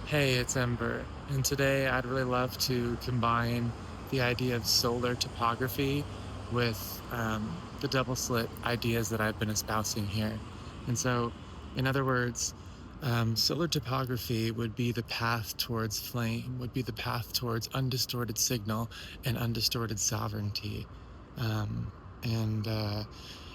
Hey, it's Ember, and today I'd really love to combine the idea of solar topography with the double slit ideas that I've been espousing here. And so, in other words, solar topography would be the path towards flame, would be the path towards undistorted signal and undistorted sovereignty. Um, and uh,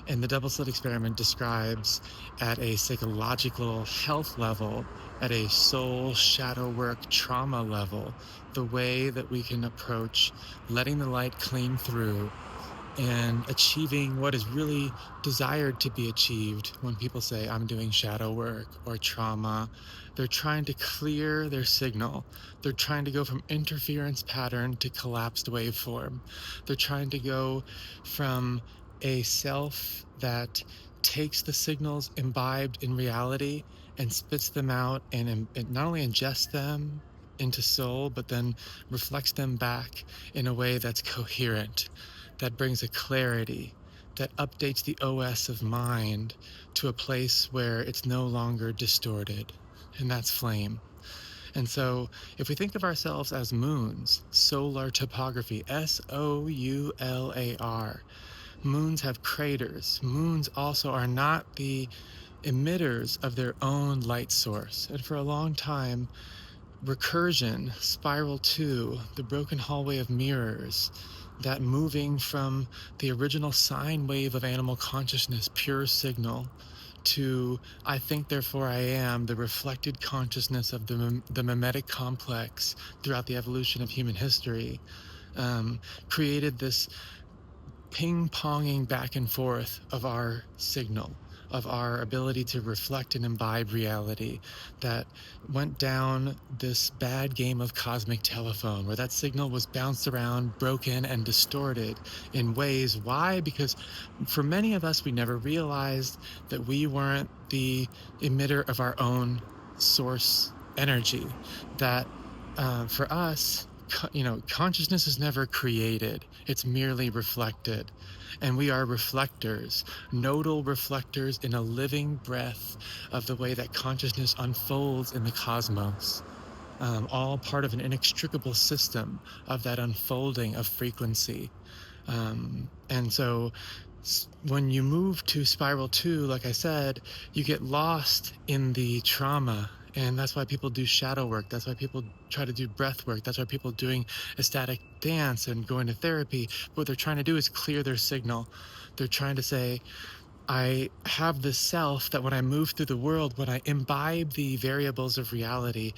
and the double slit experiment describes at a psychological health level, at a soul shadow work trauma level, the way that we can approach letting the light clean through and achieving what is really desired to be achieved. When people say, I'm doing shadow work or trauma, they're trying to clear their signal. They're trying to go from interference pattern to collapsed waveform. They're trying to go from a self that takes the signals imbibed in reality and spits them out and not only ingests them into soul, but then reflects them back in a way that's coherent, that brings a clarity, that updates the OS of mind to a place where it's no longer distorted. And that's flame. And so if we think of ourselves as moons, solar topography, Soular, moons have craters. Moons also are not the emitters of their own light source. And for a long time, recursion, spiral 2, the broken hallway of mirrors, that moving from the original sine wave of animal consciousness, pure signal, to I think therefore I am, the reflected consciousness of the mimetic complex throughout the evolution of human history, created this ping-ponging back and forth of our signal, of our ability to reflect and imbibe reality, that went down this bad game of cosmic telephone where that signal was bounced around, broken, and distorted in ways. Why? Because for many of us, we never realized that we weren't the emitter of our own source energy, that for us, consciousness is never created, it's merely reflected. And we are reflectors, nodal reflectors in a living breath of the way that consciousness unfolds in the cosmos, all part of an inextricable system of that unfolding of frequency. And so when you move to spiral 2, like I said, you get lost in the trauma. And that's why people do shadow work. That's why people try to do breath work. That's why people are doing ecstatic dance and going to therapy. What they're trying to do is clear their signal. They're trying to say, I have this self that when I move through the world, when I imbibe the variables of reality,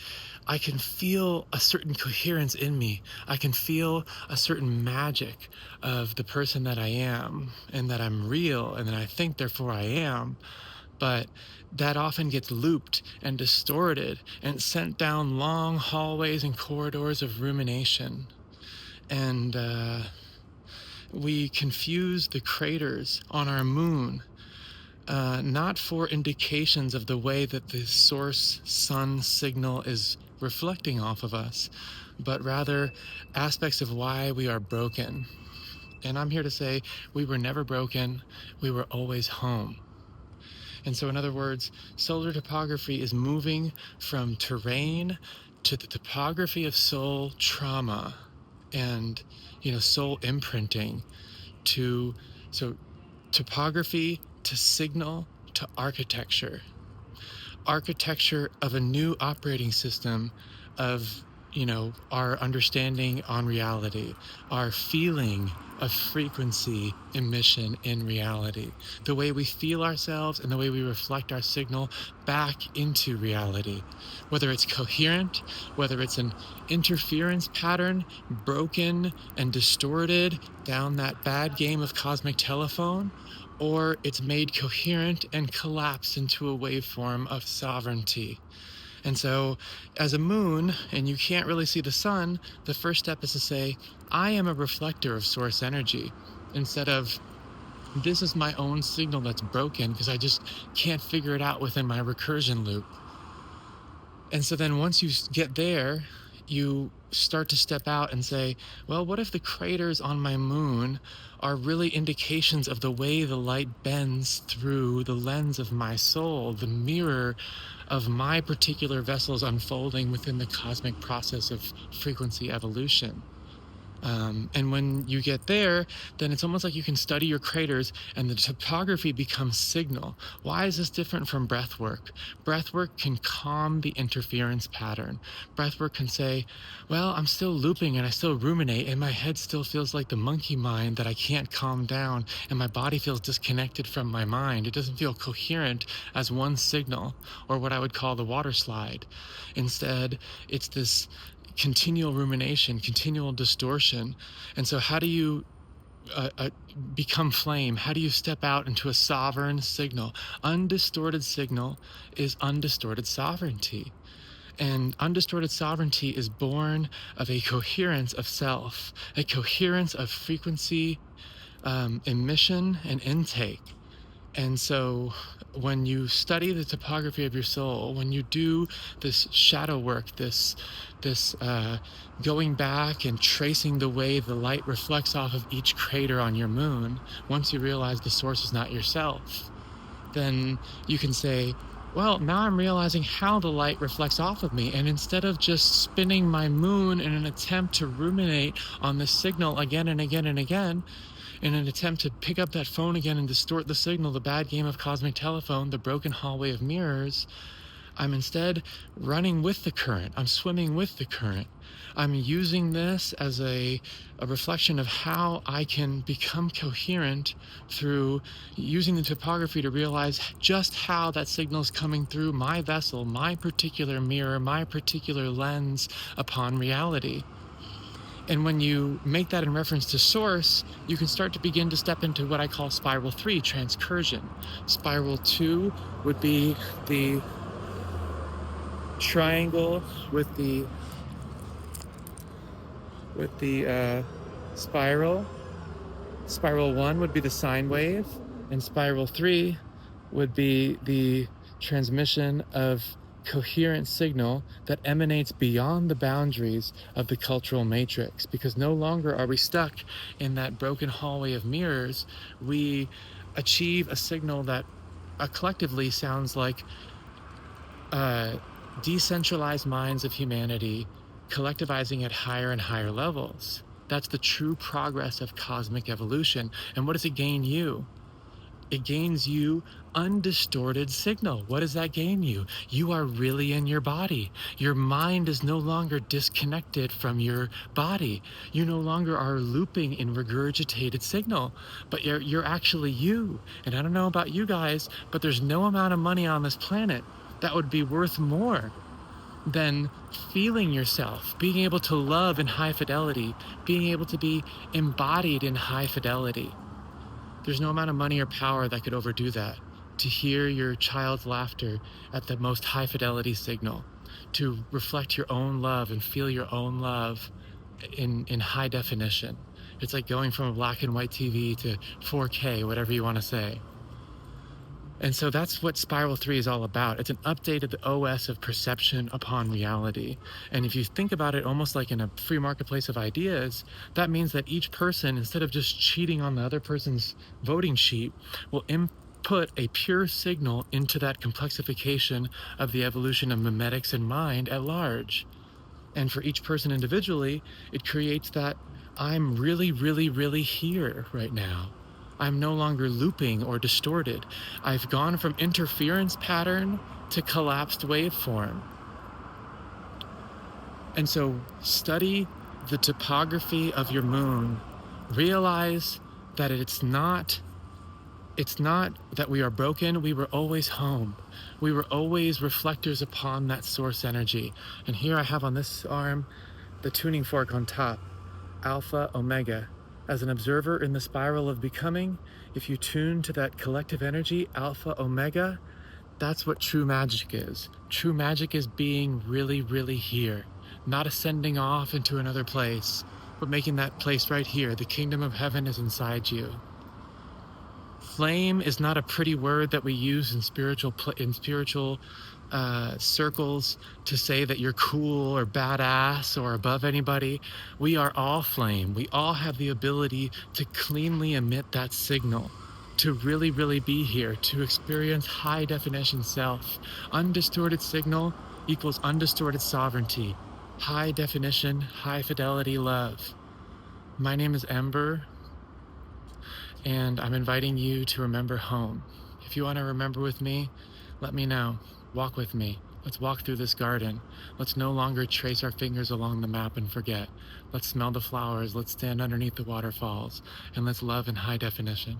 I can feel a certain coherence in me. I can feel a certain magic of the person that I am, and that I'm real, and that I think therefore I am. But that often gets looped and distorted and sent down long hallways and corridors of rumination. And we confuse the craters on our moon, not for indications of the way that the source sun signal is reflecting off of us, but rather aspects of why we are broken. And I'm here to say we were never broken, we were always home. And so in other words, solar topography is moving from terrain to the topography of soul trauma and, soul imprinting to, so topography to signal to architecture of a new operating system of, our understanding on reality, our feeling of frequency emission in reality, the way we feel ourselves and the way we reflect our signal back into reality, whether it's coherent, whether it's an interference pattern broken and distorted down that bad game of cosmic telephone, or it's made coherent and collapsed into a waveform of sovereignty. And so as a moon, and you can't really see the sun, the first step is to say, I am a reflector of source energy, instead of this is my own signal that's broken because I just can't figure it out within my recursion loop. And so then once you get there, you start to step out and say, well, what if the craters on my moon are really indications of the way the light bends through the lens of my soul, the mirror of my particular vessel's unfolding within the cosmic process of frequency evolution. And when you get there, then it's almost like you can study your craters and the topography becomes signal. Why is this different from breathwork? Breathwork can calm the interference pattern. Breathwork can say, well, I'm still looping and I still ruminate and my head still feels like the monkey mind that I can't calm down and my body feels disconnected from my mind. It doesn't feel coherent as one signal, or what I would call the water slide. Instead, it's this continual rumination, continual distortion. And so how do you become flame? How do you step out into a sovereign signal? Undistorted signal is undistorted sovereignty. And undistorted sovereignty is born of a coherence of self, a coherence of frequency, emission, and intake. And so when you study the topography of your soul, when you do this shadow work, this going back and tracing the way the light reflects off of each crater on your moon, once you realize the source is not yourself, then you can say, well, now I'm realizing how the light reflects off of me. And instead of just spinning my moon in an attempt to ruminate on the signal again and again and again, in an attempt to pick up that phone again and distort the signal, the bad game of cosmic telephone, the broken hallway of mirrors, I'm instead running with the current. I'm swimming with the current. I'm using this as a reflection of how I can become coherent through using the topography to realize just how that signal is coming through my vessel, my particular mirror, my particular lens upon reality. And when you make that in reference to source, you can start to begin to step into what I call spiral 3, transcursion. Spiral 2 would be the triangle with the spiral. Spiral 1 would be the sine wave, and spiral 3 would be the transmission of coherent signal that emanates beyond the boundaries of the cultural matrix, because no longer are we stuck in that broken hallway of mirrors. We achieve a signal that collectively sounds like decentralized minds of humanity collectivizing at higher and higher levels. That's the true progress of cosmic evolution. And what does it gain you? It gains you undistorted signal. What does that gain you? You are really in your body. Your mind is no longer disconnected from your body. You no longer are looping in regurgitated signal, but you're actually you. And I don't know about you guys, but there's no amount of money on this planet that would be worth more than feeling yourself, being able to love in high fidelity, being able to be embodied in high fidelity. There's no amount of money or power that could overdo that. To hear your child's laughter at the most high fidelity signal, to reflect your own love and feel your own love in high definition. It's like going from a black and white TV to 4K, whatever you want to say. And so that's what Spiral 3 is all about. It's an update of the OS of perception upon reality. And if you think about it almost like in a free marketplace of ideas, that means that each person, instead of just cheating on the other person's voting sheet, will input a pure signal into that complexification of the evolution of memetics and mind at large. And for each person individually, it creates that I'm really, really, really here right now. I'm no longer looping or distorted. I've gone from interference pattern to collapsed waveform. And so study the topography of your moon. Realize that it's not that we are broken. We were always home. We were always reflectors upon that source energy. And here I have on this arm the tuning fork on top, Alpha, Omega. As an observer in the spiral of becoming, if you tune to that collective energy, Alpha, Omega, that's what true magic is. True magic is being really, really here, not ascending off into another place, but making that place right here. The kingdom of heaven is inside you. Flame is not a pretty word that we use in spiritual circles to say that you're cool or badass or above anybody. We are all flame. We all have the ability to cleanly emit that signal. to really, really be here, to experience high definition self. Undistorted signal equals undistorted sovereignty. High definition, high fidelity love. My name is Ember, and I'm inviting you to remember home. If you want to remember with me, let me know. Walk with me. Let's walk through this garden. Let's no longer trace our fingers along the map and forget. Let's smell the flowers. Let's stand underneath the waterfalls. And let's love in high definition.